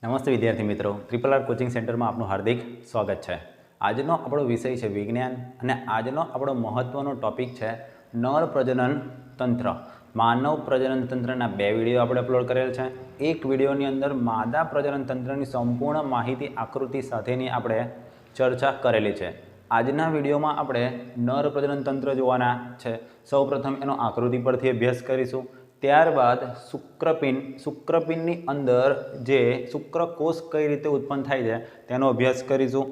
નમસ્તે વિદ્યાર્થી મિત્રો, ટ્રિપલ આર કોચિંગ સેન્ટરમાં આપનું હાર્દિક સ્વાગત છે। આજનો આપણો વિષય છે વિજ્ઞાન અને આજનો આપણો મહત્વનો ટોપિક છે નર પ્રજનન તંત્ર। માનવ પ્રજનન તંત્રના બે વિડીયો આપણે અપલોડ કરેલ છે। એક વિડીયોની અંદર માદા પ્રજનન તંત્રની સંપૂર્ણ માહિતી આકૃતિ સાથેની આપણે ચર્ચા કરેલી છે। આજના વિડીયોમાં આપણે નર પ્રજનન તંત્ર જોવાના છે। સૌપ્રથમ એનો આકૃતિ પરથી અભ્યાસ કરીશું, ત્યારબાદ શુક્રપિંડની અંદર જે શુક્રકોષ કઈ રીતે ઉત્પન્ન થાય છે તેનો અભ્યાસ કરીશું।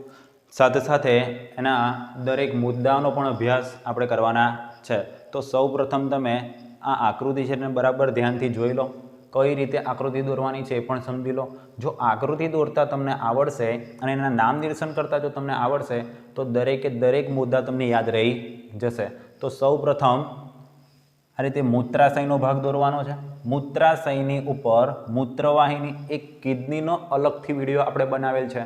સાથે સાથે એના દરેક મુદ્દાઓનો પણ અભ્યાસ આપણે કરવાના છે। તો સૌપ્રથમ તમે આ આકૃતિ છે એને બરાબર ધ્યાનથી જોઈ લો, કઈ રીતે આકૃતિ દોરવાની છે એ પણ સમજી લો। જો આકૃતિ દોરતા તમને આવડશે અને એના નામ નિર્દેશન કરતા જો તમને આવડશે તો દરેકે દરેક મુદ્દા તમને યાદ રહી જશે। તો સૌપ્રથમ આ રીતે મૂત્રાશયનો ભાગ દોરવાનો છે। મૂત્રાશયની ઉપર મૂત્રવાહિની એક કિડનીનો અલગથી વિડીયો આપણે બનાવેલ છે।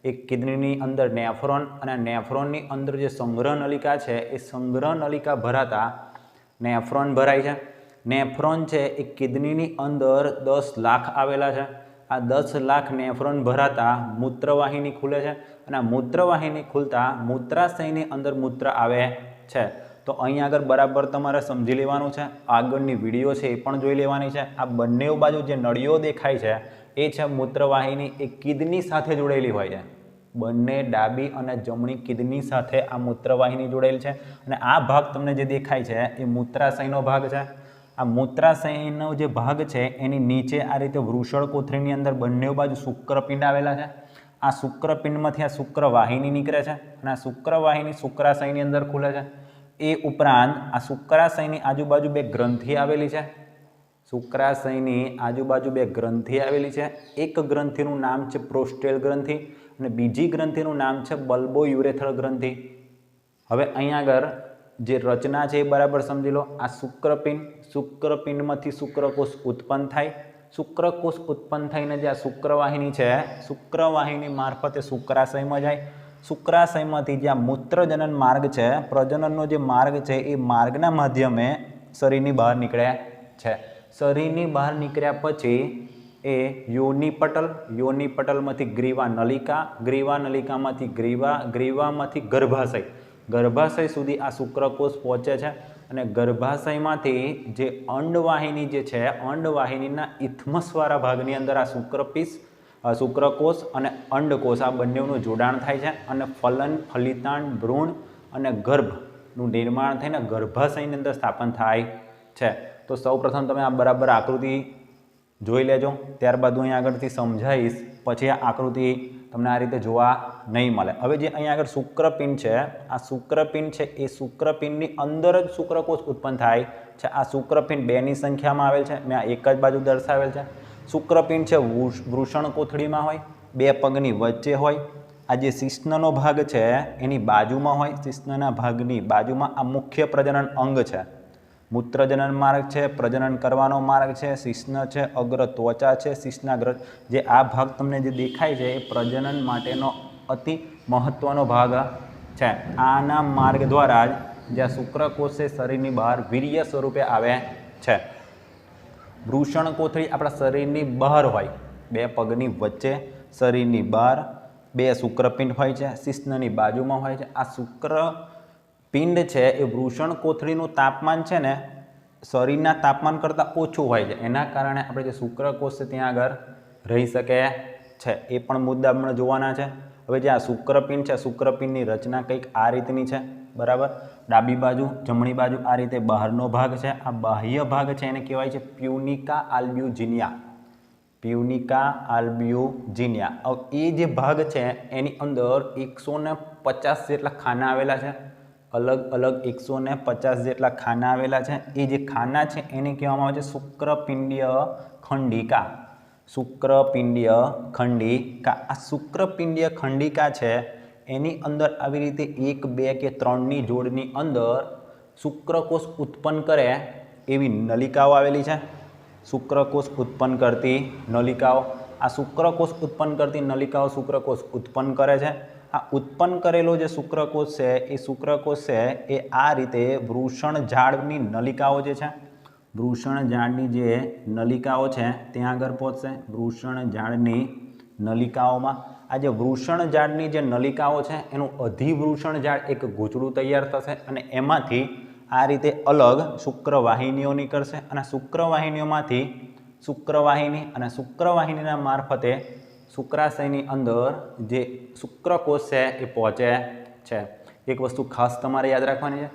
એક કિડનીની અંદર નેફ્રોન અને નેફ્રોનની અંદર જે સંગ્રહ નલિકા છે એ સંગ્રહ નલિકા ભરાતા નેફ્રોન ભરાય છે। નેફ્રોન છે એ કિડનીની અંદર 10 લાખ આવેલા છે। આ 10 લાખ નેફ્રોન ભરાતા મૂત્રવાહિની ખુલે છે અને આ મૂત્રવાહિની ખુલતા મૂત્રાશયની અંદર મૂત્ર આવે છે। તો અહીં આગળ બરાબર તમારે સમજી લેવાનું છે, આગળની વિડીયો છે એ પણ જોઈ લેવાની છે। આ બંને બાજુ જે નળીઓ દેખાય છે એ છે મૂત્રવાહિની, એ કિડની સાથે જોડેલી હોય છે। બંને ડાબી અને જમણી કિડની સાથે આ મૂત્રવાહિની જોડેલ છે અને આ ભાગ તમને જે દેખાય છે એ મૂત્રાશયનો ભાગ છે। આ મૂત્રાશયનો જે ભાગ છે એની નીચે આ રીતે વૃષણ કોથળીની અંદર બંને બાજુ શુક્રપિંડ આવેલા છે। આ શુક્રપિંડમાંથી આ શુક્રવાહિની નીકળે છે અને આ શુક્રવાહિની શુક્રાશયની અંદર ખુલે છે। એ ઉપરાંત આ શુક્રાશયની આજુબાજુ બે ગ્રંથિ આવેલી છે। શુક્રાશયની આજુબાજુ બે ગ્રંથિ આવેલી છે। એક ગ્રંથિનું નામ છે પ્રોસ્ટેલ ગ્રંથિ અને બીજી ગ્રંથિનું નામ છે બલ્બો યુરેથ્રલ ગ્રંથિ। હવે અહીંયા આગળ જે રચના છે એ બરાબર સમજી લો। આ શુક્રપિંડમાંથી શુક્રકોષ ઉત્પન્ન થાય। શુક્રકોષ ઉત્પન્ન થઈને જે આ શુક્રવાહિની છે, શુક્રવાહિની મારફતે શુક્રાશયમાં જાય। શુક્રાશયમાંથી જે આ મૂત્રજનન માર્ગ છે, પ્રજનનનો જે માર્ગ છે એ માર્ગના માધ્યમે શરીરની બહાર નીકળે છે। શરીરની બહાર નીકળ્યા પછી એ યોનિપટલમાંથી ગ્રીવા નલિકા, ગ્રીવા નલિકામાંથી ગ્રીવામાંથી ગર્ભાશય સુધી આ શુક્રકોષ પહોંચે છે અને ગર્ભાશયમાંથી જે અંડવાહિની જે છે, અંડવાહિનીના ઇથમસવાળા ભાગની અંદર આ શુક્રકોષ અને અંડકોષ આ બંનેનું જોડાણ થાય છે અને ફલન, ફલિતાંડ, ભ્રૂણ અને ગર્ભનું નિર્માણ થઈને ગર્ભાશયની અંદર સ્થાપન થાય છે। તો સૌપ્રથમ તમે આ બરાબર આકૃતિ જોઈ લેજો, ત્યારબાદ હું અહીં આગળથી સમજાવીશ, પછી આ આકૃતિ તમને આ રીતે જોવા નહીં મળે। હવે જે અહીં આગળ શુક્રપિંડ છે, આ શુક્રપિંડ છે એ શુક્રપિંડની અંદર જ શુક્રકોષ ઉત્પન્ન થાય છે। આ શુક્રપિંડ બેની સંખ્યામાં આવેલ છે, મેં આ એક જ બાજુ દર્શાવેલ છે। શુક્રપિંડ છે વૃષણ કોથળીમાં હોય, બે પગની વચ્ચે હોય। આ જે શિશ્નનો ભાગ છે એની બાજુમાં હોય, શિશ્નના ભાગની બાજુમાં આ મુખ્ય પ્રજનન અંગ છે। મૂત્રજનન માર્ગ છે, પ્રજનન કરવાનો માર્ગ છે, શિશ્ન છે, અગ્ર ત્વચા છે, શિશ્નાગ્ર, જે આ ભાગ તમને જે દેખાય છે એ પ્રજનન માટેનો અતિ મહત્વનો ભાગ છે। આના માર્ગ દ્વારા જ જ્યાં શુક્રકોષ છે શરીરની બહાર વીર્ય સ્વરૂપે આવે છે। વૃષણ કોથળી આપણા શરીરની બહાર હોય, બે પગની વચ્ચે શરીરની બહાર બે શુક્રપિંડ હોય છે, શિશ્નની બાજુમાં હોય છે। આ શુક્રપિંડ છે એ વૃષણ કોથળીનું તાપમાન છે ને શરીરના તાપમાન કરતાં ઓછું હોય છે, એના કારણે આપણે જે શુક્રકોષ છે ત્યાં આગળ રહી શકે છે। એ પણ મુદ્દા આપણે જોવાના છે। હવે જે આ શુક્રપિંડ છે, શુક્રપિંડની રચના કંઈક આ રીતની છે, બરાબર। ડાબી બાજુ, જમણી બાજુ આ રીતે બહારનો ભાગ છે, આ બાહ્ય ભાગ છે એને કહેવાય છે પ્યુનિકા આલ્બ્યુજિનિયા। પ્યુનિકા આલ્બ્યુજિનિયા એ જે ભાગ છે એની અંદર 150 જેટલા ખાના આવેલા છે, અલગ અલગ 150 જેટલા ખાના આવેલા છે। એ જે ખાના છે એને કહેવામાં આવે છે શુક્રપિંડીય ખંડિકા। શુક્રપિંડીય ખંડિકા, આ શુક્રપિંડીય ખંડિકા છે એની અંદર આવી રીતે 1, 2 કે 3ની જોડની અંદર શુક્રકોષ ઉત્પન્ન કરે એવી નલિકાઓ આવેલી છે। શુક્રકોષ ઉત્પન્ન કરતી નલિકાઓ, આ શુક્રકોષ ઉત્પન્ન કરતી નલિકાઓ શુક્રકોષ ઉત્પન્ન કરે છે। આ ઉત્પન્ન કરેલો જે શુક્રકોષ છે એ શુક્રકોષ છે એ આ રીતે વૃષણ ઝાડની નલિકાઓ જે છે, વૃષણ ઝાડની જે નલિકાઓ છે ત્યાં આગળ પહોંચશે। વૃષણ ઝાડની નલિકાઓમાં આ જે વૃષણ ઝાડની જે નલિકાઓ છે એનું અધિવૃષણ ઝાડ એક ગૂંચળું તૈયાર થશે અને એમાંથી આ રીતે અલગ શુક્રવાહિનીઓ નીકળશે અને શુક્રવાહિનીઓમાંથી શુક્રવાહિનીના મારફતે શુક્રાશયની અંદર જે શુક્રકોષ છે એ પહોંચે છે. એક વસ્તુ ખાસ તમારે યાદ રાખવાની છે,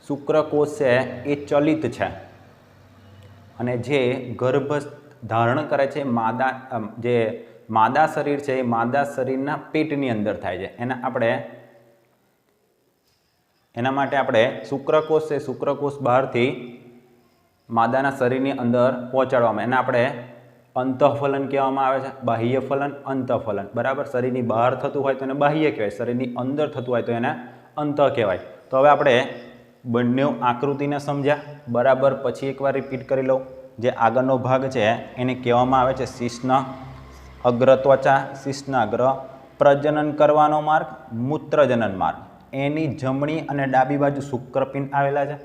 શુક્રકોષ છે એ ચલિત છે અને જે ગર્ભ ધારણ કરે છે જે માદા શરીર છે એ માદા શરીરના પેટની અંદર થાય છે. એના માટે આપણે શુક્રકોષ છે, શુક્રકોષ બહારથી માદાના શરીરની અંદર પહોંચાડવામાં, એને આપણે અંતઃફલન કહેવામાં આવે છે. બાહ્ય ફલન, અંતઃફલન. બરાબર. શરીરની બહાર થતું હોય તો એને બાહ્ય કહેવાય, શરીરની અંદર થતું હોય તો એને અંતઃ કહેવાય. તો હવે આપણે બંને આકૃતિને સમજ્યા બરાબર. પછી એકવાર રિપીટ કરી લઉં. જે આગળનો ભાગ છે એને કહેવામાં આવે છે શિશ્ન અગ્ર ત્વચા, શિશ્નાગ્ર, પ્રજનન કરવાનો માર્ગ, મૂત્રજનન માર્ગ. એની જમણી અને ડાબી બાજુ શુક્રપિંડ આવેલા છે.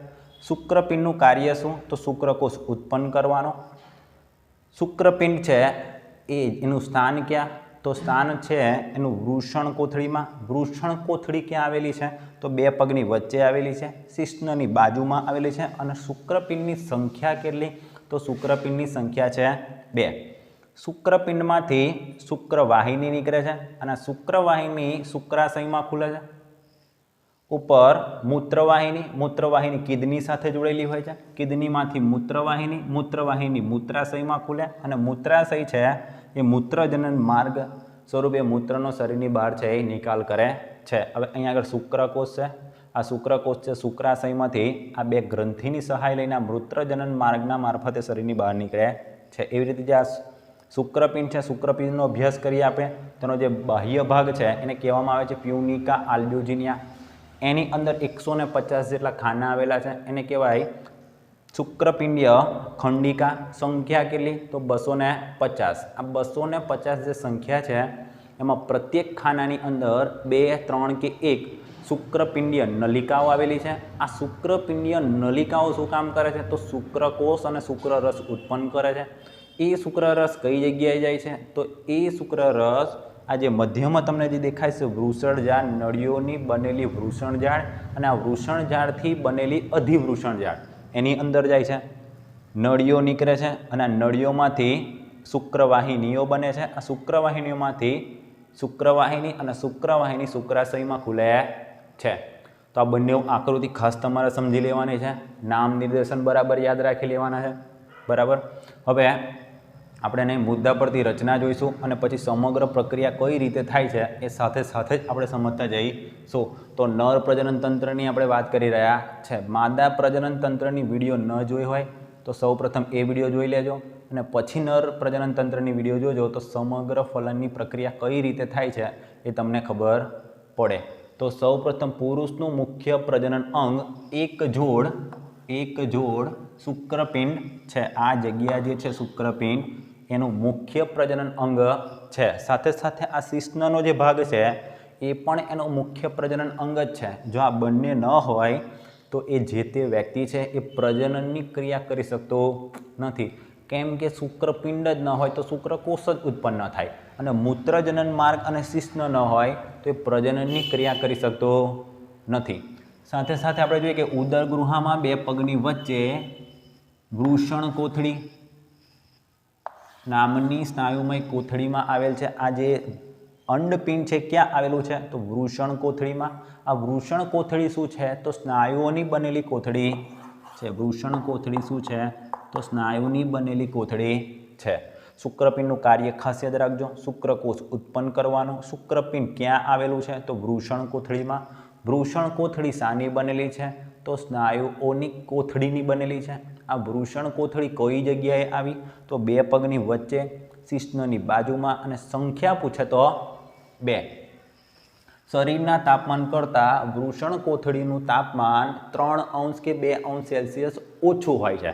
શુક્રપિંડનું કાર્ય શું? તો શુક્રકોષ ઉત્પન્ન કરવાનો. શુક્રપિંડ છે એનું સ્થાન ક્યાં? તો સ્થાન છે એનું વૃષણ કોથળીમાં. વૃષણ કોથળી ક્યાં આવેલી છે? તો બે પગની વચ્ચે આવેલી છે, શિશ્નની બાજુમાં આવેલી છે. અને શુક્રપિંડની સંખ્યા કેટલી? તો શુક્રપિંડની સંખ્યા છે 2. શુક્રપિંડમાંથી શુક્રવાહિની નીકળે છે અને શુક્રવાહિની શુક્રાશયમાં ખુલે છે. ઉપર મૂત્રવાહિની કિડની સાથે જોડેલી હોય છે. કિડનીમાંથી મૂત્રવાહિની મૂત્રાશયમાં ખુલે અને મૂત્રાશય છે એ મૂત્રજનન માર્ગ સ્વરૂપે મૂત્રનો શરીરની બહાર છે એ નિકાલ કરે છે. હવે અહીંયા આગળ શુક્રકોષ છે. આ શુક્રકોષ છે શુક્રાશયમાંથી આ બે ગ્રંથિની સહાય લઈને મૂત્રજનન માર્ગના મારફતે શરીરની બહાર નીકળે છે. એવી રીતે જે આ શુક્રપિંડ છે, શુક્રપિંડનો અભ્યાસ કરીએ આપણે. તેનો જે બાહ્ય ભાગ છે એને કહેવામાં આવે છે પ્યુનિકા આલ્બ્યુજિનિયા. એની અંદર 150 જેટલા ખાના આવેલા છે, એને કહેવાય શુક્રપિંડીય ખંડિકા. સંખ્યા કેટલી? તો 250. આ 250 જે સંખ્યા છે એમાં પ્રત્યેક ખાનાની અંદર 2, 3 કે 1 શુક્રપિંડીય નલિકાઓ આવેલી છે. આ શુક્રપિંડીય નલિકાઓ શું કામ કરે છે? તો શુક્રકોષ અને શુક્રરસ ઉત્પન્ન કરે છે. એ શુક્રરસ કઈ જગ્યાએ જાય છે? તો એ શુક્રરસ આ જે મધ્યમાં તમને જે દેખાય છે વૃષણ ઝાડ, નળીઓની બનેલી વૃષણ ઝાડ અને આ વૃષણ ઝાડથી બનેલી અધિવૃષણ ઝાડ એની અંદર જાય છે. નળીઓ નીકળે છે અને આ નળીઓમાંથી શુક્રવાહિનીઓ બને છે. આ શુક્રવાહિનીઓમાંથી શુક્રવાહિની શુક્રાશયમાં ખુલે છે. તો આ બંને આકૃતિ ખાસ તમારે સમજી લેવાની છે. નામ નિર્દેશન બરાબર યાદ રાખી લેવાના છે. બરાબર. હવે આપણે એને મુદ્દા પરથી રચના જોઈશું અને પછી સમગ્ર પ્રક્રિયા કઈ રીતે થાય છે એ સાથે સાથે જ આપણે સમજતા જઈશું. તો નર પ્રજનન તંત્રની આપણે વાત કરી રહ્યા છે. માદા પ્રજનન તંત્રની વિડીયો ન જોઈ હોય તો સૌપ્રથમ એ વિડીયો જોઈ લેજો અને પછી નર પ્રજનન તંત્રની વિડીયો જોજો તો સમગ્ર ફલનની પ્રક્રિયા કઈ રીતે થાય છે એ તમને ખબર પડે. તો સૌપ્રથમ પુરુષનું મુખ્ય પ્રજનન અંગ એક જોડ શુક્રપિંડ છે. આ જગ્યા જે છે શુક્રપિંડ એનું મુખ્ય પ્રજનન અંગ છે. સાથે સાથે આ શિશ્નનો જે ભાગ છે એ પણ એનો મુખ્ય પ્રજનન અંગ જ છે. જો આ બંને ન હોય તો એ જે તે વ્યક્તિ છે એ પ્રજનનની ક્રિયા કરી શકતો નથી. કેમ કે શુક્રપિંડ જ ન હોય તો શુક્રકોષ જ ઉત્પન્ન ન થાય અને મૂત્રજનન માર્ગ અને શિશ્ન ન હોય તો એ પ્રજનનની ક્રિયા કરી શકતો નથી. સાથે સાથે આપણે જોઈએ કે ઉદરગૃહમાં બે પગની વચ્ચે વૃષણ કોથળી નામની સ્નાયુમય કોથળીમાં આવેલ છે. આ જે અંડપિંડ છે ક્યાં આવેલું છે? તો વૃષણ કોથળીમાં. આ વૃષણ કોથળી શું છે? તો સ્નાયુઓની બનેલી કોથળી છે. વૃષણ કોથળી શું છે? તો સ્નાયુની બનેલી કોથળી છે. શુક્રપિંડનું કાર્ય ખાસ યાદ રાખજો. શુક્રકોષ ઉત્પન્ન કરવાનું. શુક્રપિંડ ક્યાં આવેલું છે? તો વૃષણ કોથળીમાં. વૃષણ કોથળી શાની બનેલી છે? તો સ્નાયુઓની કોથળીની બનેલી છે. આ વૃષણ કોથળી કઈ જગ્યાએ આવી? તો બે પગની વચ્ચે, શિશ્નની બાજુમાં અને સંખ્યા પૂછે તો 2. શરીરના તાપમાન કરતાં વૃષણ કોથળીનું તાપમાન 3 અંશ કે 2 અંશ સેલ્સિયસ ઓછું હોય છે.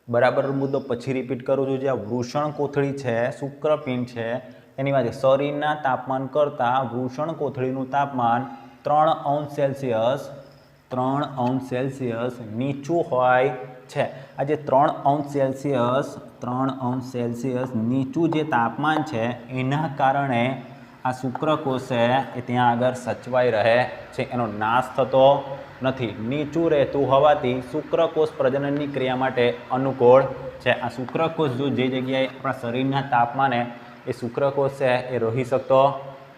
બરાબર મુદ્દો પછી રિપીટ કરું છું. જે આ વૃષણ કોથળી છે, શુક્રપિંડ છે એની વાત શરીરના તાપમાન કરતાં વૃષણ કોથળીનું તાપમાન 3 અંશ સેલ્સિયસ નીચું હોય છે। આ જે 3 અંશ સેલ્સિયસ નીચું જે તાપમાન છે એના કારણે આ શુક્રકોષ છે એ ત્યાં આગળ સચવાઈ રહે છે, એનો નાશ થતો નથી। નીચું રહેતું હોવાથી શુક્રકોષ પ્રજનનની ક્રિયા માટે અનુકૂળ છે। આ શુક્રકોષ જો જે જગ્યાએ આપણા શરીરના તાપમાને એ શુક્રકોષ છે એ રહી શકતો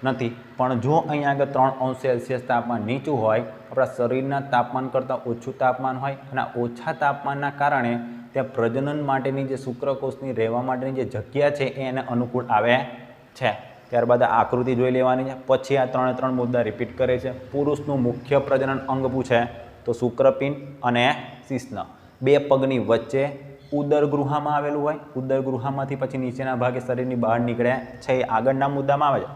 નથી, પણ જો અહીંયા આગળ 3 અંશ સેલ્સિયસ તાપમાન નીચું હોય, આપણા શરીરના તાપમાન કરતાં ઓછું તાપમાન હોય અને ઓછા તાપમાનના કારણે ત્યાં પ્રજનન માટેની જે શુક્રકોષની રહેવા માટેની જે જગ્યા છે એ એને અનુકૂળ આવે છે। ત્યારબાદ આ આકૃતિ જોઈ લેવાની છે। પછી આ 3 મુદ્દા રિપીટ કરે છે। પુરુષનું મુખ્ય પ્રજનન અંગ પૂછે તો શુક્રપિંડ અને શિશ્ન। 2 પગની વચ્ચે ઉદરગૃહમાં આવેલું હોય, ઉદરગૃહમાંથી પછી નીચેના ભાગે શરીરની બહાર નીકળે છે એ આગળના મુદ્દામાં આવે છે।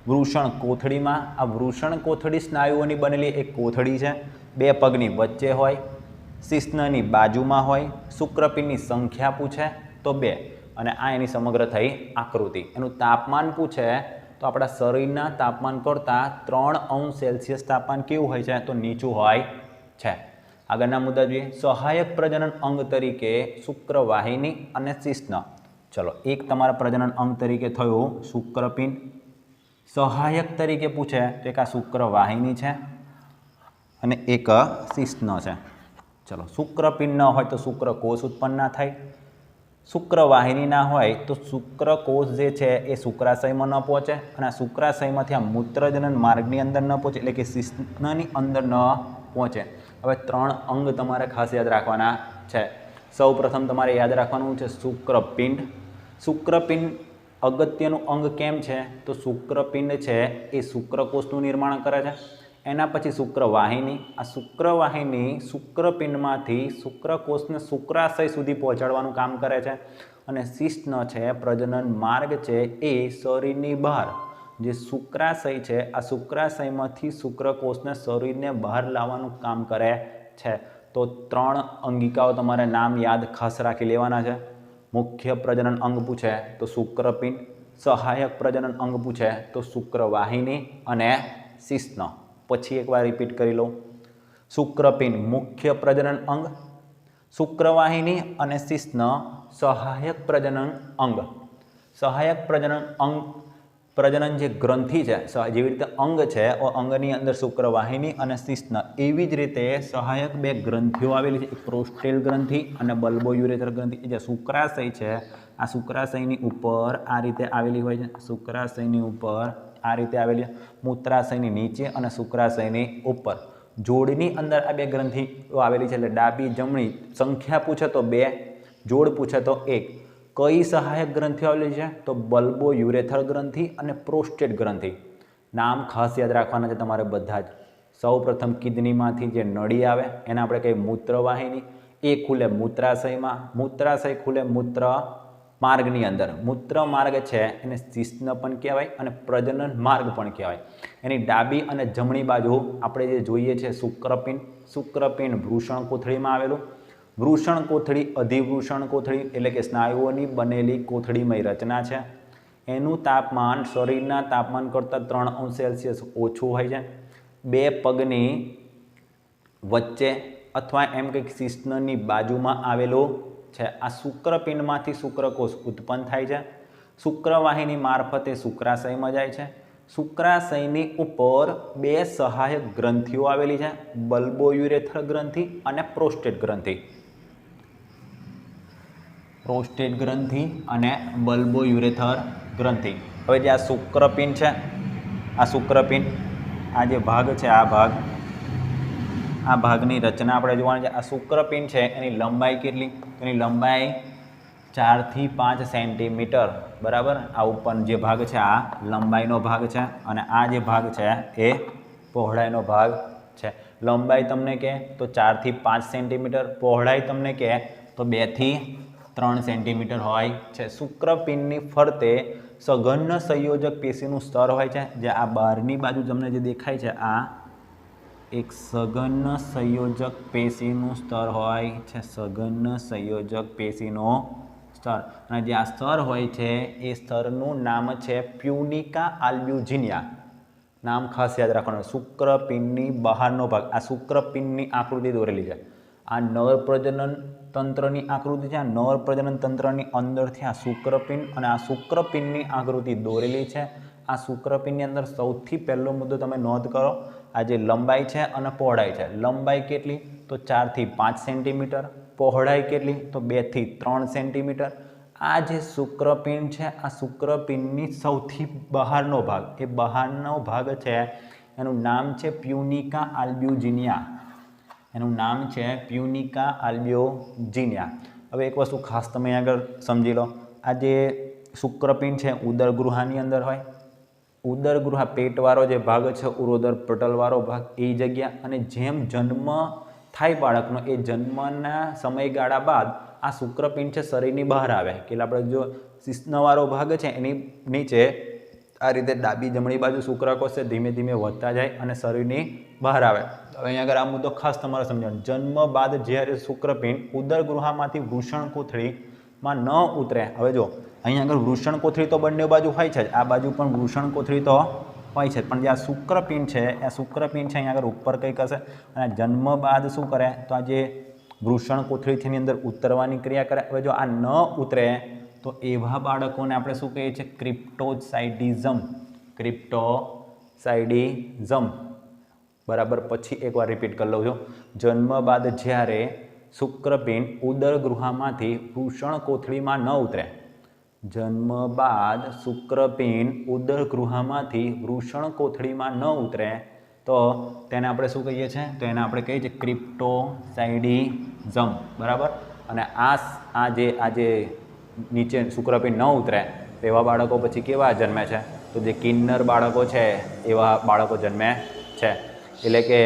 વૃષણ કોથળીમાં, આ વૃષણ કોથળી સ્નાયુઓની બનેલી એક કોથળી છે, 2 પગની વચ્ચે હોય, શિશ્નની બાજુમાં હોય, શુક્રપિંડની સંખ્યા પૂછે તો 2, અને આ એની સમગ્ર થઈ આકૃતિ। એનું તાપમાન પૂછે તો આપણા શરીરના તાપમાન કરતાં 3 અંશ સેલ્સિયસ તાપમાન કેવું હોય છે તો નીચું હોય છે। આગળના મુદ્દા જોઈએ। સહાયક પ્રજનન અંગ તરીકે શુક્રવાહિની અને શિશ્ન। ચલો, એક તમારા પ્રજનન અંગ તરીકે થયું શુક્રપિંડ, સહાયક તરીકે પૂછે તો એક આ શુક્રવાહિની છે અને એક શિશ્ન છે। ચલો, શુક્રપિંડ ન હોય તો શુક્રકોષ ઉત્પન્ન ના થાય, શુક્રવાહિની ના હોય તો શુક્રકોષ જે છે એ શુક્રાશયમાં ન પહોંચે અને આ શુક્રાશયમાંથી આ મૂત્રજનન માર્ગની અંદર ન પહોંચે, એટલે કે શિશ્નની અંદર ન પહોંચે। હવે 3 અંગ તમારે ખાસ યાદ રાખવાના છે। સૌ પ્રથમ તમારે યાદ રાખવાનું છે શુક્રપિંડ। શુક્રપિંડ અગત્યનું અંગ કેમ છે તો શુક્રપિંડ છે એ શુક્રકોષનું નિર્માણ કરે છે। એના પછી શુક્રવાહિની, આ શુક્રવાહિની શુક્રપિંડમાંથી શુક્રકોષને શુક્રાશય સુધી પહોંચાડવાનું કામ કરે છે, અને શિશ્ન છે પ્રજનન માર્ગ છે એ શરીરની બહાર જે શુક્રાશય છે આ શુક્રાશયમાંથી શુક્રકોષને શરીરને બહાર લાવવાનું કામ કરે છે। તો 3 અંગિકાઓ તમારે નામ યાદ ખાસ રાખી લેવાના છે। મુખ્ય પ્રજનન અંગ પૂછે તો શુક્રપિંડ, સહાયક પ્રજનન અંગ પૂછે તો શુક્રવાહિની અને શિશ્ન। પછી એકવાર રિપીટ કરી લો। શુક્રપિંડ મુખ્ય પ્રજનન અંગ, શુક્રવાહિની અને શિશ્ન સહાયક પ્રજનન અંગ। સહાયક પ્રજનન અંગ પ્રજનન જે ગ્રંથિ છે, જેવી રીતે અંગ છે અંગની અંદર શુક્રવાહિની અને શિશ્ન, એવી જ રીતે સહાયક 2 ગ્રંથિઓ આવેલી છે, એક પ્રોસ્ટેલ ગ્રંથિ અને બલ્બોયુરેથર ગ્રંથિ। જે શુક્રાશય છે આ શુક્રાશયની ઉપર આ રીતે આવેલી હોય છે, શુક્રાશયની ઉપર આ રીતે આવેલી છે, મૂત્રાશયની નીચે અને શુક્રાશયની ઉપર। જોડની અંદર આ 2 ગ્રંથિઓ આવેલી છે, એટલે ડાબી જમણી સંખ્યા પૂછે તો 2, જોડ પૂછે તો 1। કઈ સહાયક ગ્રંથિઓ આવેલી છે તો બલ્બોયુરેથર ગ્રંથિ અને પ્રોસ્ટેટ ગ્રંથિ। નામ ખાસ યાદ રાખવાના છે તમારે બધા જ। સૌ પ્રથમ કિડનીમાંથી જે નળી આવે એને આપણે કહીએ મૂત્રવાહિની, એ ખુલે મૂત્રાશયમાં, મૂત્રાશય ખુલે મૂત્ર માર્ગની અંદર, મૂત્ર માર્ગ છે એને શિશ્ન પણ કહેવાય અને પ્રજનન માર્ગ પણ કહેવાય। એની ડાબી અને જમણી બાજુ આપણે જે જોઈએ છે શુક્રપિંડ, શુક્રપિંડ વૃષણ કોથળીમાં આવેલું, વૃષણ કોથળી અધિવૃષણ કોથળી એટલે કે સ્નાયુઓની બનેલી કોથળીમય રચના છે। એનું તાપમાન શરીરના તાપમાન કરતાં 3 અંશ સેલ્સિયસ ઓછું હોય છે। 2 પગની વચ્ચે અથવા એમ કંઈક શિશ્નની બાજુમાં આવેલું છે। આ શુક્રપિંડમાંથી શુક્રકોષ ઉત્પન્ન થાય છે, શુક્રવાહિની મારફતે શુક્રાશયમાં જાય છે। શુક્રાશયની ઉપર 2 સહાયક ગ્રંથિઓ આવેલી છે, બલ્બોયુરેથર ગ્રંથિ અને પ્રોસ્ટેટ ગ્રંથિ। પ્રોસ્ટેટ ગ્રંથિ અને બલ્બોયુરેથર ગ્રંથિ। હવે જે આ શુક્રપિંડ છે, આ શુક્રપિંડ, આ જે ભાગ છે આ ભાગની રચના આપણે જોવાની છે। આ શુક્રપિંડ છે એની લંબાઈ કેટલી? એની લંબાઈ 4 થી 5 સેન્ટીમીટર, બરાબર। આ ઉપર જે ભાગ છે આ લંબાઈનો ભાગ છે અને આ જે ભાગ છે એ પહોળાઈનો ભાગ છે। લંબાઈ તમને કહે તો 4 થી 5 સેન્ટીમીટર, પહોળાઈ તમને કહે તો 2 થી 3 સેન્ટીમીટર હોય છે। શુક્રપિંડની ફરતે સઘન સંયોજક પેશીનું સ્તર હોય છે, જે આ બહારની બાજુ તમને જે દેખાય છે આ એક સઘન સંયોજક પેશીનું સ્તર હોય છે, સઘન સંયોજક પેશીનો સ્તર। અને જે આ સ્તર હોય છે એ સ્તરનું નામ છે પ્યુનિકા આલ્બ્યુજિનિયા। નામ ખાસ યાદ રાખવાનું। શુક્રપિંડની બહારનો ભાગ, આ શુક્રપિંડની આકૃતિ દોરેલી છે। આ નર પ્રજનન તંત્રની આકૃતિ છે. આ નર પ્રજનન તંત્રની અંદરથી આ શુક્રપિંડ અને આ શુક્રપિંડની આકૃતિ દોરેલી છે. આ શુક્રપિંડની અંદર સૌથી પહેલો મુદ્દો તમે નોંધ કરો, આ જે લંબાઈ છે અને પહોળાઈ છે. લંબાઈ કેટલી? તો 4 થી 5 સેન્ટીમીટર. પહોળાઈ કેટલી? તો 2 થી 3 સેન્ટીમીટર. આ જે શુક્રપિંડ છે, આ શુક્રપિંડની સૌથી બહારનો ભાગ, એ બહારનો ભાગ છે એનું નામ છે પ્યુનિકા આલ્બ્યુજિનિયા. એનું નામ છે પ્યુનિકા આલ્બ્યુજિનિયા. હવે એક વસ્તુ ખાસ તમે આગળ સમજી લો, આ જે શુક્રપિંડ છે ઉદરગૃહાની અંદર હોય. ઉદરગૃહ પેટવાળો જે ભાગ છે, ઉરોદર પટલવાળો ભાગ, એ જગ્યા. અને જેમ જન્મ થાય બાળકનો, એ જન્મના સમયગાળા બાદ આ શુક્રપિંડ છે શરીરની બહાર આવે. એટલે આપણે જો શિશ્નવાળો ભાગ છે એની નીચે આ રીતે ડાબી જમણી બાજુ શુક્રકોષ છે ધીમે ધીમે વધતા જાય અને શરીરની બહાર આવે. હવે અહીંયા આગળ આ મુદ્દો ખાસ તમારે સમજવાનો. જન્મ બાદ જ્યારે શુક્રપિંડ ઉદરગૃહમાંથી વૃષણકોથળીમાં ન ઉતરે. હવે જો અહીંયા આગળ વૃષણકોથળી તો બંને બાજુ હોય છે જ, આ બાજુ પણ વૃષણકોથળી તો હોય છે, પણ જે આ શુક્રપિંડ છે, એ શુક્રપિંડ છે અહીંયા આગળ ઉપર કંઈક હશે અને જન્મ બાદ શું કરે? તો આ જે વૃષણકોથળીની અંદર ઉતરવાની ક્રિયા કરે. હવે જો આ ન ઉતરે તો એવા બાળકોને આપણે શું કહીએ છીએ? ક્રિપ્ટોસાઇડિઝમ. ક્રિપ્ટોસાઇડિઝમ. બરાબર. પછી એકવાર રિપીટ કરી લઉં છું. જન્મ બાદ જ્યારે શુક્રપિંડ ઉદરગૃહમાંથી વૃષણકોથળીમાં ન ઉતરે, જન્મ બાદ શુક્રપિંડ ઉદરગૃહમાંથી વૃષણકોથળીમાં ન ઉતરે તો તેને આપણે શું કહીએ છીએ? તો એને આપણે કહીએ છીએ ક્રિપ્ટોસાઇડિઝમ. બરાબર. અને આ જે નીચે શુક્રપિંડ ન ઉતરે તો એવા બાળકો પછી કેવા જન્મે છે? તો જે કિન્નર બાળકો છે એવા બાળકો જન્મે છે. એટલે કે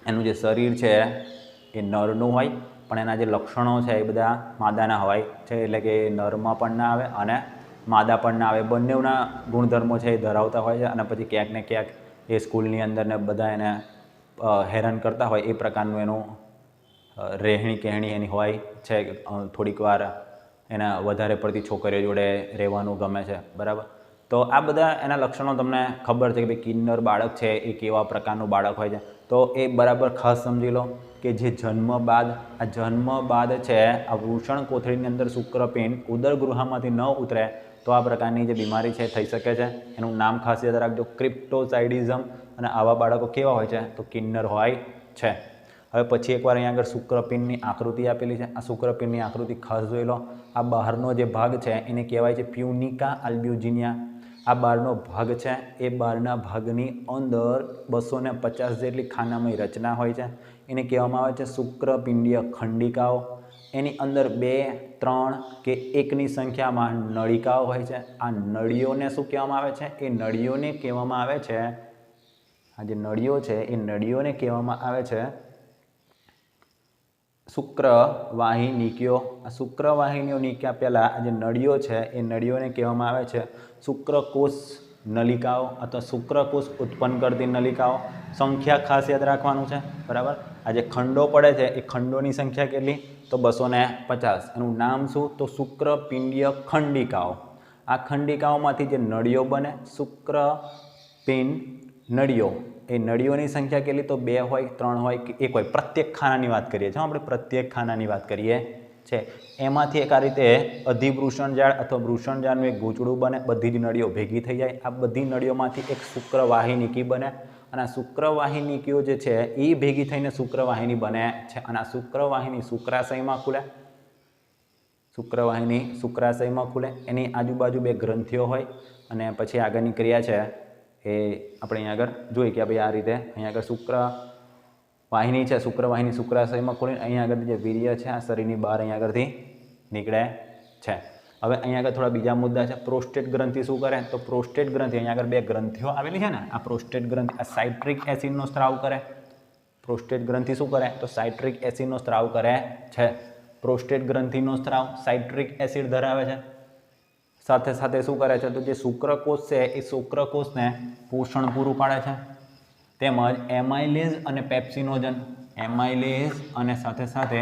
એનું જે શરીર છે એ નરનું હોય, પણ એના જે લક્ષણો છે એ બધા માદાના હોય છે. એટલે કે નરમાં પણ ના આવે અને માદા પણ ના આવે. બંનેના ગુણધર્મો છે એ ધરાવતા હોય છે. અને પછી ક્યાંક ને ક્યાંક એ સ્કૂલની અંદર ને બધા એને હેરાન કરતા હોય એ પ્રકારનું એનું રહેણી કહેણી એની હોય છે. થોડીક વાર એના વધારે પડતી છોકરીઓ જોડે રહેવાનું ગમે છે. બરાબર. તો આ બધા એના લક્ષણો તમને ખબર છે કે ભાઈ કિન્નર બાળક છે એ કેવા પ્રકારનું બાળક હોય છે. તો એ બરાબર ખાસ સમજી લો કે જે જન્મ બાદ છે આ વૃષણકોથળીની અંદર શુક્રપિંડ ઉદરગૃહમાંથી ન ઉતરે તો આ પ્રકારની જે બીમારી છે થઈ શકે છે. એનું નામ ખાસ યાદ રાખજો, ક્રિપ્ટોસાઇડિઝમ. અને આવા બાળકો કેવા હોય છે? તો કિન્નર હોય છે. હવે પછી એકવાર અહીંયા આગળ શુક્રપિંડની આકૃતિ આપેલી છે. આ શુક્રપિંડની આકૃતિ ખાસ જોઈ લો. આ બહારનો જે ભાગ છે એને કહેવાય છે પ્યુનિકા આલ્બ્યુજિનિયા. આ બહારનો ભાગ છે એ બહારના ભાગની અંદર 250 જેટલી ખાનામય રચના હોય છે. એને કહેવામાં આવે છે શુક્રપિંડીય ખંડિકાઓ. એની અંદર 2, 3 કે 1ની સંખ્યામાં નળિકાઓ હોય છે. આ નળીઓને શું કહેવામાં આવે છે? એ નળીઓને કહેવામાં આવે છે, આ જે નળીઓ છે એ નળીઓને કહેવામાં આવે છે શુક્રવાહિનીકીઓ. આ શુક્રવાહિનીઓ પહેલાં આ જે નળીઓ છે એ નળીઓને કહેવામાં આવે છે શુક્રકોષ નલિકાઓ અથવા શુક્રકોષ ઉત્પન્ન કરતી નલિકાઓ. સંખ્યા ખાસ યાદ રાખવાનું છે. બરાબર. આ જે ખંડો પડે છે એ ખંડોની સંખ્યા કેટલી? તો 250. એનું નામ શું? તો શુક્રપિંડીય ખંડિકાઓ. આ ખંડિકાઓમાંથી જે નળીઓ બને, શુક્રપિંડ નળીઓ, એ નળીઓની સંખ્યા કેટલી? તો 2 હોય, 3 હોય કે 1 હોય. પ્રત્યેક ખાનાની વાત કરીએ છીએ. આપણે પ્રત્યેક ખાનાની વાત કરીએ છે. એમાંથી એક આ રીતે અધિવૃષણજાળ અથવા વૃષણજાળનું એક ગૂંચળું બને. બધી જ નળીઓ ભેગી થઈ જાય. આ બધી નળીઓમાંથી એક શુક્રવાહિનીકી બને અને આ શુક્રવાહિનીકીઓ જે છે એ ભેગી થઈને શુક્રવાહિની બને છે. અને આ શુક્રવાહિની શુક્રાશયમાં ખુલે. શુક્રવાહિની શુક્રાશયમાં ખુલે. એની આજુબાજુ 2 ગ્રંથિઓ હોય અને પછી આગળની ક્રિયા છે એ આપણે અહીંયા આગળ જોઈએ કે ભાઈ આ રીતે અહીંયા આગળ શુક્રવાહિની છે, શુક્રવાહિની શુક્રાશયમાં ખોલીને અહીંયા આગળ જે વીર્ય છે આ શરીરની બહાર અહીંયા આગળથી નીકળે છે. હવે અહીંયા આગળ થોડા બીજા મુદ્દા છે. પ્રોસ્ટેટ ગ્રંથિ શું કરે? તો પ્રોસ્ટેટ ગ્રંથિ અહીંયા આગળ 2 ગ્રંથિઓ આવેલી છે ને, આ પ્રોસ્ટેટ ગ્રંથિ આ સાઇટ્રિક એસિડનો સ્ત્રાવ કરે. પ્રોસ્ટેટ ગ્રંથિ શું કરે? તો સાઇટ્રિક એસિડનો સ્ત્રાવ કરે છે. પ્રોસ્ટેટ ગ્રંથિનો સ્ત્રાવ સાઇટ્રિક એસિડ ધરાવે છે. સાથે સાથે શું કરે છે? તો જે શુક્રકોષ છે એ શુક્રકોષને પોષણ પૂરું પાડે છે. તેમજ એમાઇલેઝ અને પેપ્સિનોજન, એમાઇલેઝ અને સાથે સાથે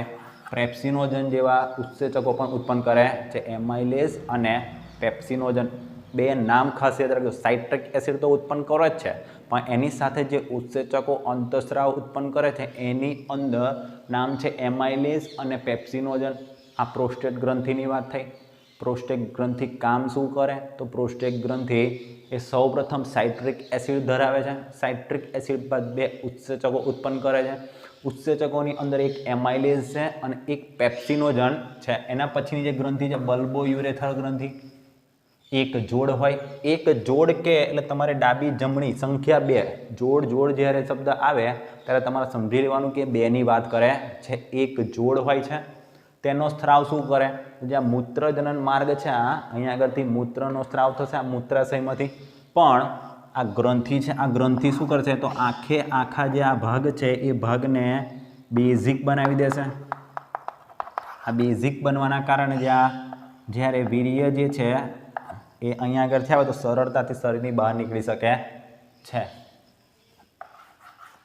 પેપ્સિનોજન જેવા ઉત્સેચકો પણ ઉત્પન્ન કરે છે. એમાઇલેઝ અને પેપ્સિનોજન બે નામ ખાસ યાદ રાખજો, સાઇટ્રિક એસિડ તો ઉત્પન્ન કરે જ છે, પણ એની સાથે જે ઉત્સેચકો અંતઃસ્રાવ ઉત્પન્ન કરે છે એની અંદર નામ છે એમાઇલેઝ અને પેપ્સિનોજન. આ પ્રોસ્ટેટ ગ્રંથિની વાત થઈ. પ્રોસ્ટેટ ગ્રંથિ કામ શું કરે? તો પ્રોસ્ટેટ ગ્રંથિ એ સૌપ્રથમ સાઇટ્રિક એસિડ ધરાવે છે. સાઇટ્રિક એસિડ બાદ બે ઉત્સેચકો ઉત્પન્ન કરે છે. ઉત્સેચકોની અંદર એક એમાઇલેઝ છે અને એક પેપ્સિનોજન છે. એના પછીની જે ગ્રંથિ છે બલ્બોયુરેથર ગ્રંથિ. એક જોડ હોય, એક જોડ કે એટલે તમારે ડાબી જમણી સંખ્યા બે, જોડ જ્યારે શબ્દ આવે ત્યારે તમારે સમજી લેવાનું કે બેની વાત કરે છે. એક જોડ હોય છે, તેનો સ્ત્રાવ શું કરે? જ્યાં મૂત્રજનન માર્ગ છે, અહીંયા આગળથી મૂત્રનો સ્ત્રાવ થશે આ મૂત્રાશયમાંથી, પણ આ ગ્રંથિ છે, આ ગ્રંથિ શું કરશે? તો આખા જે આ ભાગ છે એ ભાગને બેઝિક બનાવી દેશે. આ બેઝિક બનવાના કારણે જ્યારે વીર્ય જે છે એ અહીંયા આગળ થયા હોય તો સરળતાથી શરીરની બહાર નીકળી શકે છે.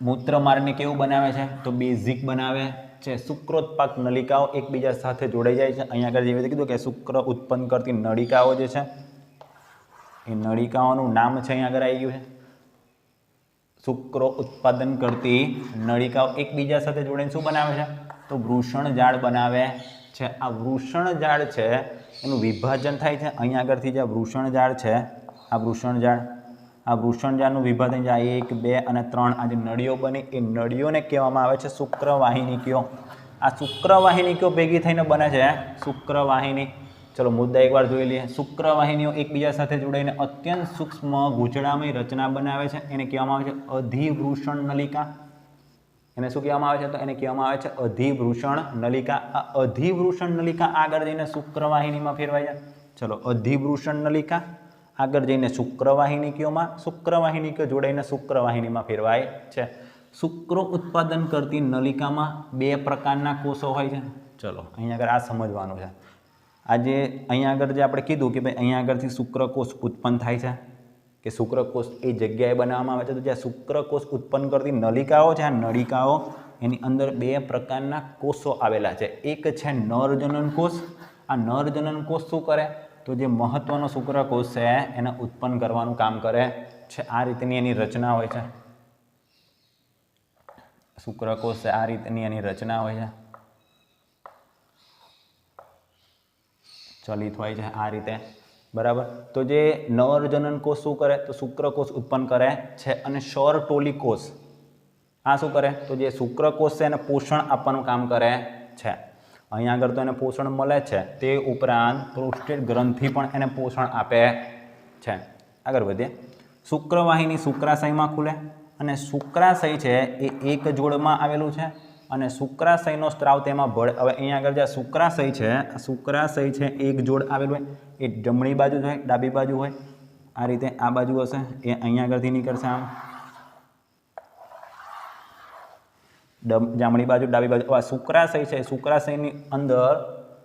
મૂત્રમાર્ગને કેવું બનાવે છે? તો બેઝિક બનાવે છે. શુક્રોત્પાક નલિકાઓ એકબીજા સાથે જોડાઈ જાય છે. અહીંયા આગળ જેવી રીતે કીધું કે શુક્ર ઉત્પન્ન કરતી નળિકાઓ જે છે એ નળિકાઓનું નામ છે અહીંયા આગળ આવી ગયું છે. શુક્ર ઉત્પાદન કરતી નળિકાઓ એકબીજા સાથે જોડાઈને શું બનાવે છે? તો વૃષણ જાળ બનાવે છે. આ વૃષણ જાળ છે એનું વિભાજન થાય છે. અહીંયા આગળથી જે વૃષણ જાળ છે, આ વૃષણ જાળનું વિભાજન જે 1, 2 અને 3 આ જે નળીઓ બની એ નળીઓને કહેવામાં આવે છે શુક્રવાહિનીકીઓ. આ શુક્રવાહિનીકીઓ ભેગી થઈને બને છે શુક્રવાહિની. ચલો મુદ્દા એકવાર જોઈ લઈએ. શુક્રવાહિનીઓ એકબીજા સાથે જોડાઈને અત્યંત સૂક્ષ્મ ગૂંચળામય રચના બનાવે છે. એને કહેવામાં આવે છે અધિવૃષણ નલિકા. એને શું કહેવામાં આવે છે? તો એને કહેવામાં આવે છે અધિવૃષણ નલિકા. આ અધિવૃષણ નલિકા આગળ જઈને શુક્રવાહિનીમાં ફેરવાય છે. ચલો અધિવૃષણ નલિકા આગળ જઈને શુક્રવાહિનીકીઓમાં, શુક્રવાહિનીકીઓ જોડાઈને શુક્રવાહિનીમાં ફેરવાય છે. શુક્ર ઉત્પાદન કરતી નલિકામાં બે પ્રકારના કોષો હોય છે. ચલો અહીંયા આગળ આ સમજવાનું છે. આજે અહીંયા આગળ જે આપણે કીધું કે ભાઈ અહીંયા આગળથી શુક્રકોષ ઉત્પન્ન થાય છે કે શુક્રકોષ એ જગ્યાએ બનાવવામાં આવે છે. તો જ્યાં શુક્રકોષ ઉત્પન્ન કરતી નલિકાઓ છે, આ નલિકાઓ એની અંદર બે પ્રકારના કોષો આવેલા છે. એક છે નરજનન કોષ. આ નરજનન કોષ શું કરે? તો જે મહત્વનો શુક્રકોષ છે એને ઉત્પન્ન કરવાનું કામ કરે છે. આ રીતની એની રચના હોય છે. શુક્રકોષ છે આ રીતની એની રચના હોય છે, ચલિત હોય છે આ રીતે, બરાબર. તો જે નરજનન કોષ શું કરે? તો શુક્રકોષ ઉત્પન્ન કરે છે. અને સૌરટોલી કોષ આ શું કરે? તો જે શુક્રકોષ છે એને પોષણ આપવાનું કામ કરે છે. અહીંયા આગળ તો એને પોષણ મળે છે, તે ઉપરાંત પ્રોસ્ટેટ ગ્રંથિ પણ એને પોષણ આપે છે. આગળ વધીએ. શુક્રવાહિની શુક્રાશયમાં ખુલે અને શુક્રાશય છે એ એક જોડમાં આવેલું છે અને શુક્રાશયનો સ્ત્રાવ તેમાં ભળે. હવે અહીંયા આગળ જે શુક્રાશય છે, આ શુક્રાશય છે એક જોડ આવેલું હોય, એ જમણી બાજુ હોય, ડાબી બાજુ હોય, આ રીતે આ બાજુ હશે, એ અહીંયા આગળથી નીકળશે આમ જમણી બાજુ ડાબી બાજુ. આ શુક્રાશય છે, શુક્રાશયની અંદર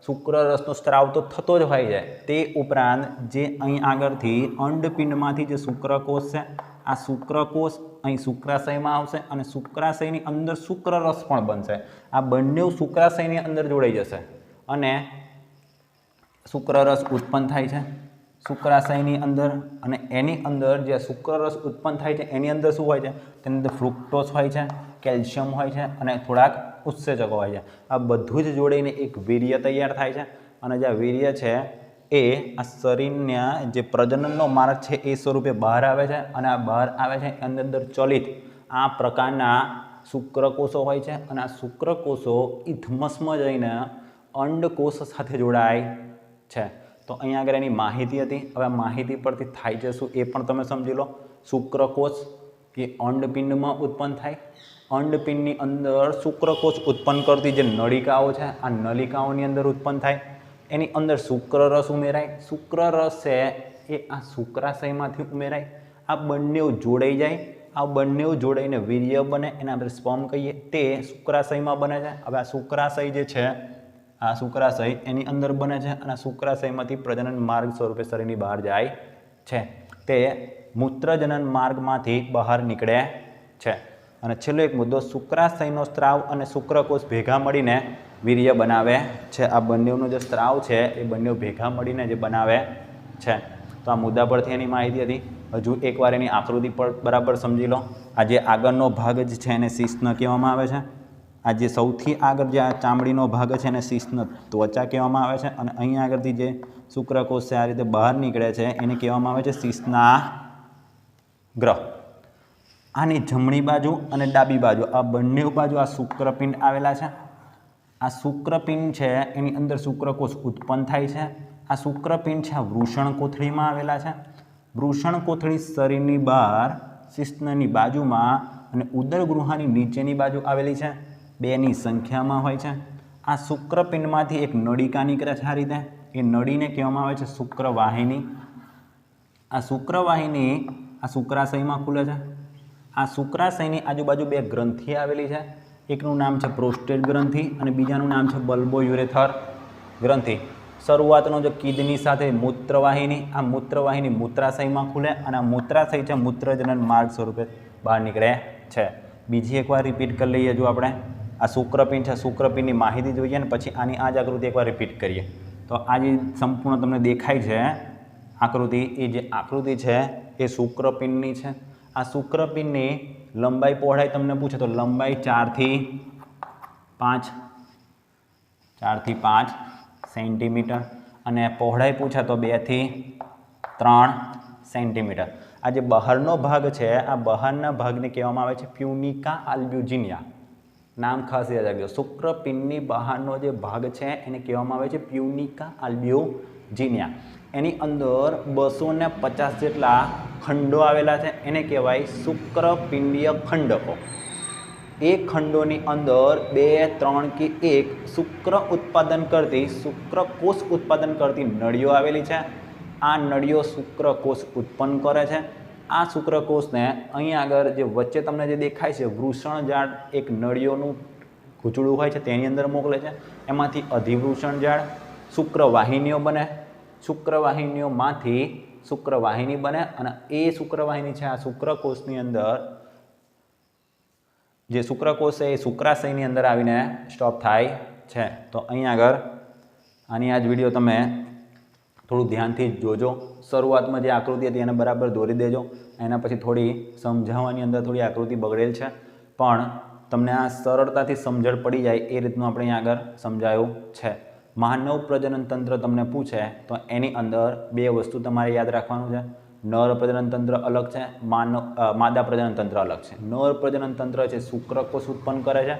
શુક્રરસનો સ્ત્રાવ તો થતો જ હોય છે. તે ઉપરાંત જે અહીં આગળથી અંડપિંડમાંથી જે શુક્રકોષ છે, આ શુક્રકોષ અહીં શુક્રાશયમાં આવશે અને શુક્રાશયની અંદર શુક્રરસ પણ બનશે. આ બંને શુક્રાશયની અંદર જોડાઈ જશે અને શુક્રરસ ઉત્પન્ન થાય છે શુક્રાશયની અંદર. અને એની અંદર જે શુક્રરસ ઉત્પન્ન થાય છે એની અંદર શું હોય છે? તેની અંદર ફ્રુક્ટોઝ હોય છે, કેલ્શિયમ હોય છે અને થોડાક ઉત્સેચકો હોય છે. આ બધું જ જોડીને એક વીર્ય તૈયાર થાય છે અને જે વીર્ય છે એ આ શરીરના જે પ્રજનનનો માર્ગ છે એ સ્વરૂપે બહાર આવે છે અને આ બહાર આવે છે એની અંદર ચલિત આ પ્રકારના શુક્રકોષો હોય છે અને આ શુક્રકોષો ઇથમસમાં જઈને અંડકોષ સાથે જોડાય છે. તો અહીંયા આગળ એની માહિતી હતી. હવે આ માહિતી પરથી થાય છે શું એ પણ તમે સમજી લો. શુક્રકોષ એ અંડપિંડમાં ઉત્પન્ન થાય. અંડપિંડની અંદર શુક્રકોષ ઉત્પન્ન કરતી જે નળિકાઓ છે, આ નલિકાઓની અંદર ઉત્પન્ન થાય. એની અંદર શુક્રરસ ઉમેરાય. શુક્રરસ છે એ આ શુક્રાશયમાંથી ઉમેરાય. આ બંને જોડાઈ જાય. આ બંને જોડાઈને વીર્ય બને, એને આપણે સ્પર્મ કહીએ. તે શુક્રાશયમાં બને છે. હવે આ શુક્રાશય જે છે, આ શુક્રાશય એની અંદર બને છે અને શુક્રાશયમાંથી પ્રજનન માર્ગ સ્વરૂપે શરીરની બહાર જાય છે. તે મૂત્રજનન માર્ગમાંથી બહાર નીકળે છે. અને છેલ્લો એક મુદ્દો, શુક્રાશયનો સ્ત્રાવ અને શુક્રકોષ ભેગા મળીને વીર્ય બનાવે છે. આ બંનેનો જે સ્ત્રાવ છે એ બંને ભેગા મળીને જે બનાવે છે. તો આ મુદ્દા પરથી એની માહિતી હતી. હજુ એકવાર એની આકૃતિ પર બરાબર સમજી લો. આ જે આગળનો ભાગ જ છે એને શિશ્ન કહેવામાં આવે છે. આ જે સૌથી આગળ જે આ ચામડીનો ભાગ છે એને શિશ્ન ત્વચા કહેવામાં આવે છે. અને અહીંયા આગળથી જે શુક્રકોષ છે આ રીતે બહાર નીકળે છે એને કહેવામાં આવે છે શિશ્નાગ્ર. આની જમણી બાજુ અને ડાબી બાજુ આ બંને બાજુ આ શુક્રપિંડ આવેલા છે. આ શુક્રપિંડ છે એની અંદર શુક્રકોષ ઉત્પન્ન થાય છે. આ શુક્રપિંડ છે આ વૃષણ કોથળીમાં આવેલા છે. વૃષણ કોથળી શરીરની બહાર શિશ્નની બાજુમાં અને ઉદર ગૃહાની નીચેની બાજુ આવેલી છે. બેની સંખ્યામાં હોય છે. આ શુક્રપિંડમાંથી એક નળિકા નીકળે છે આ રીતે. એ નળીને કહેવામાં આવે છે શુક્રવાહિની. આ શુક્રવાહિની આ શુક્રાશયમાં ખુલે છે. આ શુક્રાશયની આજુબાજુ બે ગ્રંથિ આવેલી છે. એકનું નામ છે પ્રોસ્ટેટ ગ્રંથિ અને બીજાનું નામ છે બલ્બોયુરેથર ગ્રંથિ. શરૂઆતનો જે કિડની સાથે મૂત્રવાહિની, આ મૂત્રવાહિની મૂત્રાશયમાં ખુલે અને આ મૂત્રાશય છે મૂત્રજનન માર્ગ સ્વરૂપે બહાર નીકળે છે. બીજી એકવાર રિપીટ કરી લઈએ. જો આપણે આ શુક્રપિંડ છે, શુક્રપિંડની માહિતી જોઈએ ને પછી આની આ જ આકૃતિ એકવાર રિપીટ કરીએ. તો આ જે સંપૂર્ણ તમને દેખાય છે આકૃતિ, એ જે આકૃતિ છે એ શુક્રપિંડની છે. આ શુક્રપિંડની લંબાઈ પહોળાઈ તમને પૂછે તો લંબાઈ 4 થી 5 સેન્ટીમીટર અને પહોળાઈ પૂછે તો 2 થી 3 સેન્ટીમીટર. આ જે બહારનો ભાગ છે આ બહારના ભાગને કહેવામાં આવે છે પ્યુનિકા આલ્બ્યુજિનિયા. નામ ખાસ યાદ રાખજો. શુક્રપિંડની બહારનો જે ભાગ છે એને કહેવામાં આવે છે પ્યુનિકા આલ્બ્યુજિનિયા. એની અંદર 250 જેટલા ખંડો આવેલા છે એને કહેવાય શુક્રપિંડીય ખંડકો. એ ખંડોની અંદર 2, 3 કે 1 શુક્ર ઉત્પાદન કરતી શુક્રકોષ ઉત્પાદન કરતી નળીઓ આવેલી છે. આ નળીઓ શુક્રકોષ ઉત્પન્ન કરે છે. આ શુક્રકોષને અહીં આગળ જે વચ્ચે તમને જે દેખાય છે વૃષણજાળ એક નળીઓનું ગૂંચળું હોય છે તેની અંદર મોકલે છે. એમાંથી અધિવૃષણજાળ શુક્રવાહિનીઓ બને. શુક્રવાહિનીઓમાંથી શુક્રવાહિની બને અને એ શુક્રવાહિની છે આ શુક્રકોષની અંદર જે શુક્રકોષ છે એ શુક્રાશયની અંદર આવીને સ્ટોપ થાય છે. તો અહીં આગળ આની આ જ વિડીયો તમે થોડું ધ્યાનથી જોજો. શરૂઆતમાં જે આકૃતિ હતી એને બરાબર દોરી દેજો. એના પછી થોડી સમજાવવાની અંદર થોડી આકૃતિ બગડેલ છે પણ તમને આ સરળતાથી સમજણ પડી જાય એ રીતનું આપણે અહીં આગળ સમજાયું છે. માનવ પ્રજનન તંત્ર તમને પૂછે તો એની અંદર 2 વસ્તુ તમારે યાદ રાખવાનું છે. નર પ્રજનન તંત્ર અલગ છે, માદા પ્રજનન તંત્ર અલગ છે. નર પ્રજનન તંત્ર છે શુક્રકોષ ઉત્પન્ન કરે છે.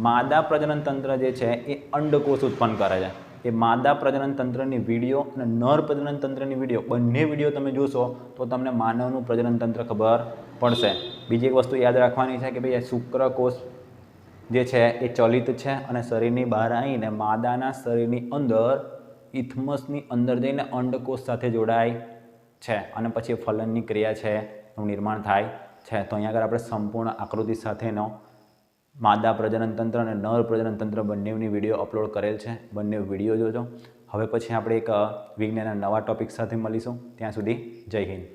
માદા પ્રજનન તંત્ર જે છે એ અંડકોષ ઉત્પન્ન કરે છે. એ માદા પ્રજનન તંત્રની વિડીયો અને નર પ્રજનન તંત્રની વિડીયો બંને વિડીયો તમે જોશો તો તમને માનવનું પ્રજનન તંત્ર ખબર પડશે. બીજી એક વસ્તુ યાદ રાખવાની છે કે ભાઈ શુક્રકોષ જે છે એ ચલિત છે અને શરીરની બહાર આવીને માદાના શરીરની અંદર ઇથમસની અંદર જઈને અંડકોષ સાથે જોડાય છે અને પછી ફલનની ક્રિયા છે એનું નિર્માણ થાય છે. તો અહીંયા આગળ આપણે સંપૂર્ણ આકૃતિ સાથેનો માદા પ્રજનન તંત્ર અને નર પ્રજનન તંત્ર બંનેની વિડીયો અપલોડ કરેલ છે. બંને વિડીયો જોજો. હવે પછી આપણે એક વિજ્ઞાનના નવા ટોપિક સાથે મળીશું. ત્યાં સુધી જય હિન્દ.